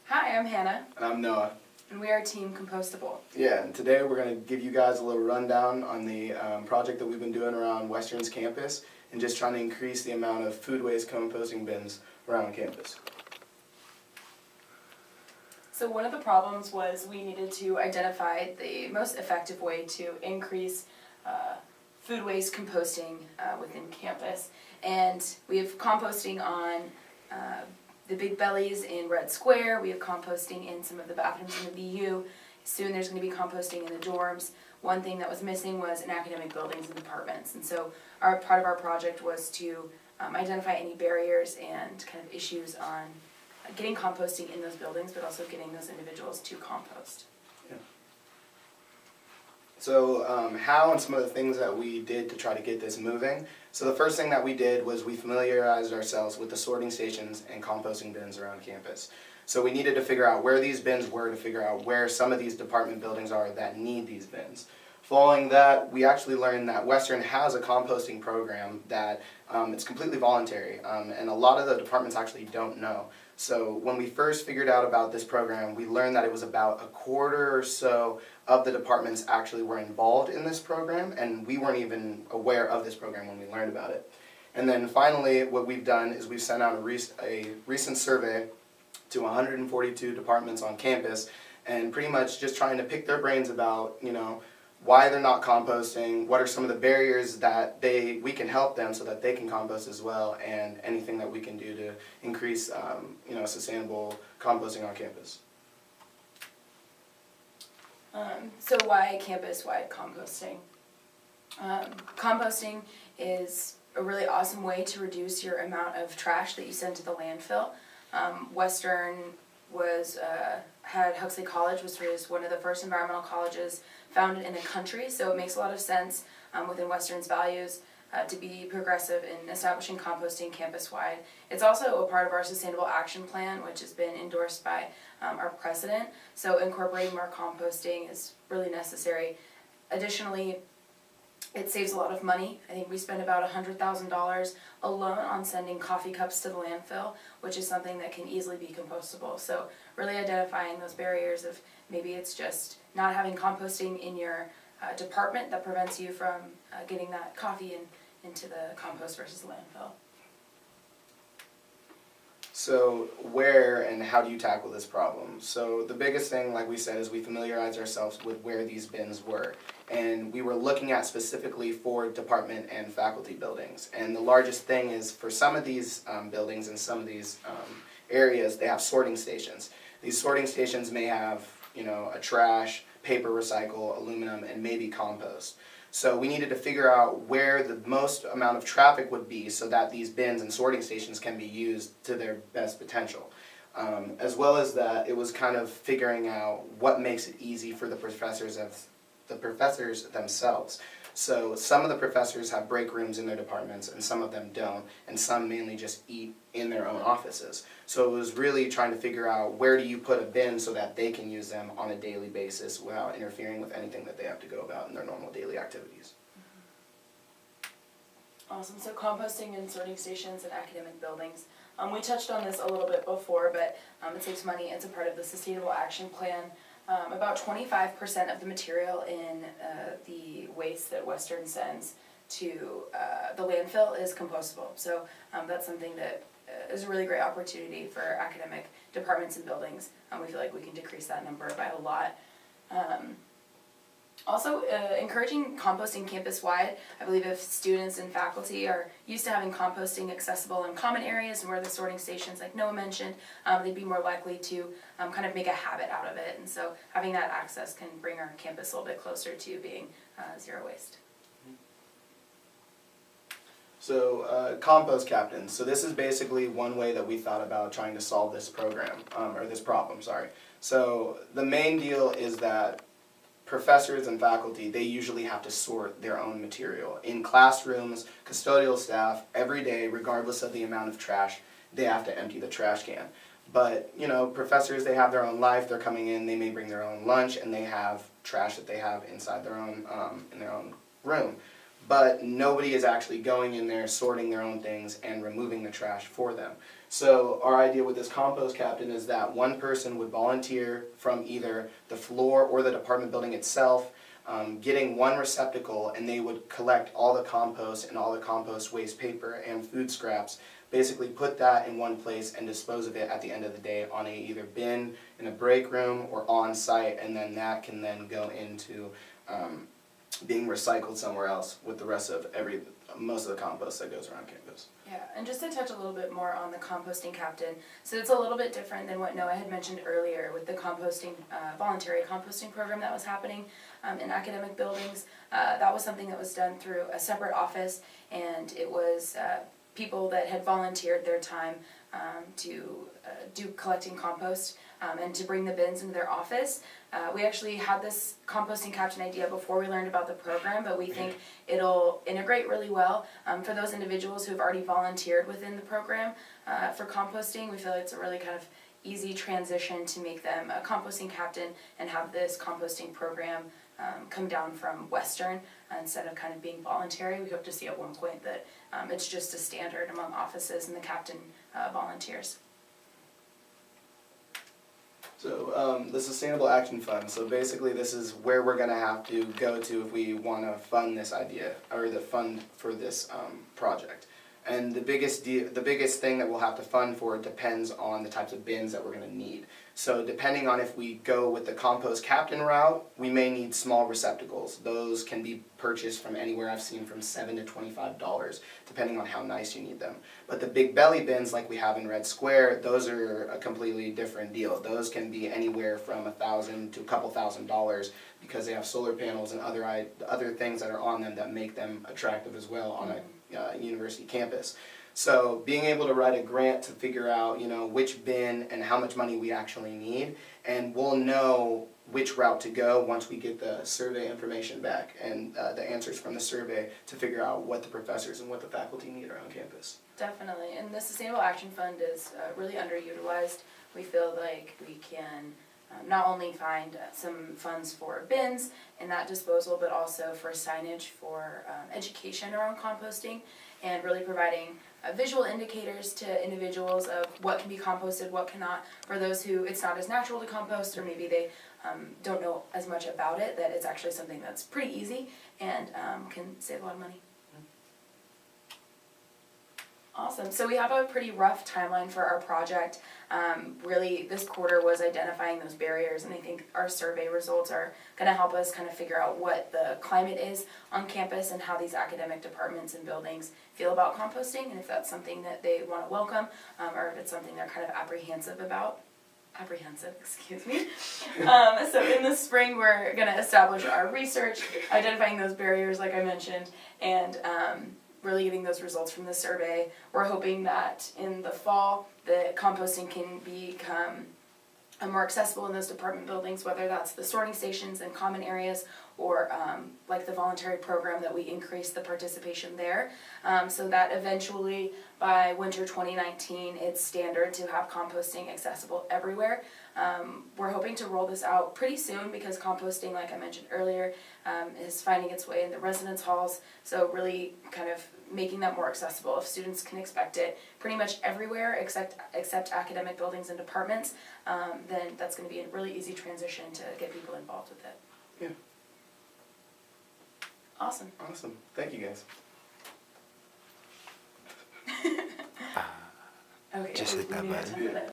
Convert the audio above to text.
Hi, I'm Hannah. And I'm Noah. And we are Team Compostable. Yeah, and today we're going to give you guys a little rundown on the project that we've been doing around Western's campus and just trying to increase the amount of food waste composting bins around campus. So one of the problems was we needed to identify the most effective way to increase food waste composting within campus. And we have composting on the big bellies in Red Square. We have composting in some of the bathrooms in the BU. Soon there's going to be composting in the dorms. One thing that was missing was in academic buildings and departments. And so part of our project was to identify any barriers and kind of issues on getting composting in those buildings, but also getting those individuals to compost. Yeah. So how and some of the things that we did to try to get this moving. So the first thing that we did was we familiarized ourselves with the sorting stations and composting bins around campus. So we needed to figure out where these bins were to figure out where some of these department buildings are that need these bins. Following that, we actually learned that Western has a composting program that it's completely voluntary, and a lot of the departments actually don't know. So when we first figured out about this program, we learned that it was about a quarter or so of the departments actually were involved in this program, and we weren't even aware of this program when we learned about it. And then finally, what we've done is we've sent out a recent survey to 142 departments on campus, and pretty much just trying to pick their brains about, why they're not composting, what are some of the barriers that we can help them so that they can compost as well, and anything that we can do to increase sustainable composting on campus. So why campus-wide composting? Composting is a really awesome way to reduce your amount of trash that you send to the landfill. Western had Huxley College, which was one of the first environmental colleges founded in the country, so it makes a lot of sense within Western's values to be progressive in establishing composting campus-wide. It's also a part of our Sustainable Action Plan, which has been endorsed by our president, so incorporating more composting is really necessary. Additionally, it saves a lot of money. I think we spend about $100,000 alone on sending coffee cups to the landfill, which is something that can easily be compostable. So really identifying those barriers of maybe it's just not having composting in your department that prevents you from getting that coffee into the compost versus the landfill. So where and how do you tackle this problem? So the biggest thing, like we said, is we familiarize ourselves with where these bins were. And we were looking at specifically for department and faculty buildings. And the largest thing is for some of these buildings and some of these areas, they have sorting stations. These sorting stations may have, a trash, paper recycle, aluminum, and maybe compost. So we needed to figure out where the most amount of traffic would be so that these bins and sorting stations can be used to their best potential. As well as that, it was kind of figuring out what makes it easy for the professors themselves. So some of the professors have break rooms in their departments and some of them don't, and some mainly just eat in their own offices. So it was really trying to figure out where do you put a bin so that they can use them on a daily basis without interfering with anything that they have to go about in their normal daily activities. Awesome. So composting and sorting stations in academic buildings. We touched on this a little bit before, but it saves money. It's a part of the Sustainable Action Plan. About 25% of the material in the waste that Western sends to the landfill is compostable. So that's something that is a really great opportunity for academic departments and buildings. We feel like we can decrease that number by a lot. Also, encouraging composting campus-wide. I believe if students and faculty are used to having composting accessible in common areas and where the sorting stations, like Noah mentioned, they'd be more likely to kind of make a habit out of it. And so having that access can bring our campus a little bit closer to being zero waste. So compost captains. So this is basically one way that we thought about trying to solve this program, or this problem, sorry. So the main deal is that professors and faculty, they usually have to sort their own material. In classrooms, custodial staff, every day, regardless of the amount of trash, they have to empty the trash can. But, professors, they have their own life, they're coming in, they may bring their own lunch, and they have trash that they have inside their own, in their own room. but nobody is actually going in there, sorting their own things, and removing the trash for them. So our idea with this compost captain is that one person would volunteer from either the floor or the department building itself, getting one receptacle, and they would collect all the compost and all the compost waste paper and food scraps, basically put that in one place and dispose of it at the end of the day on a either bin in a break room or on site, and then that can then go into being recycled somewhere else with the rest of most of the compost that goes around campus. Yeah, and just to touch a little bit more on the composting captain, so it's a little bit different than what Noah had mentioned earlier with the composting, voluntary composting program that was happening in academic buildings. That was something that was done through a separate office, and it was people that had volunteered their time to do collecting compost and to bring the bins into their office. We actually had this composting captain idea before we learned about the program, but we think it'll integrate really well for those individuals who have already volunteered within the program for composting. We feel it's a really kind of easy transition to make them a composting captain and have this composting program come down from Western instead of kind of being voluntary. We hope to see at one point that it's just a standard among offices and the captain volunteers. So the Sustainable Action Fund, so basically this is where we're going to have to go to if we want to fund this idea, or the fund for this project. And the biggest thing that we'll have to fund for depends on the types of bins that we're going to need. So depending on if we go with the compost captain route, we may need small receptacles. Those can be purchased from anywhere I've seen from $7 to $25, depending on how nice you need them. But the big belly bins like we have in Red Square, those are a completely different deal. Those can be anywhere from $1,000 to a couple $1,000 because they have solar panels and other things that are on them that make them attractive as well on a university campus. So being able to write a grant to figure out, which bin and how much money we actually need, and we'll know which route to go once we get the survey information back and the answers from the survey to figure out what the professors and what the faculty need around campus. Definitely, and the Sustainable Action Fund is really underutilized. We feel like we can not only find some funds for bins and that disposal, but also for signage for education around composting and really providing visual indicators to individuals of what can be composted, what cannot, for those who it's not as natural to compost or maybe they don't know as much about it, that it's actually something that's pretty easy and can save a lot of money. Awesome. So we have a pretty rough timeline for our project. Really, this quarter was identifying those barriers, and I think our survey results are going to help us kind of figure out what the climate is on campus and how these academic departments and buildings feel about composting, and if that's something that they want to welcome, or if it's something they're kind of apprehensive about. Excuse me. So in the spring, we're going to establish our research, identifying those barriers, like I mentioned, and really getting those results from the survey. We're hoping that in the fall, the composting can become more accessible in those department buildings, whether that's the sorting stations and common areas or like the voluntary program that we increase the participation there, so that eventually by winter 2019 it's standard to have composting accessible everywhere. We're hoping to roll this out pretty soon because composting, like I mentioned earlier, is finding its way in the residence halls, so really kind of making that more accessible. If students can expect it pretty much everywhere except academic buildings and departments, then that's going to be a really easy transition to get people involved with it. Yeah. Awesome. Thank you guys. Okay. Just hit that button.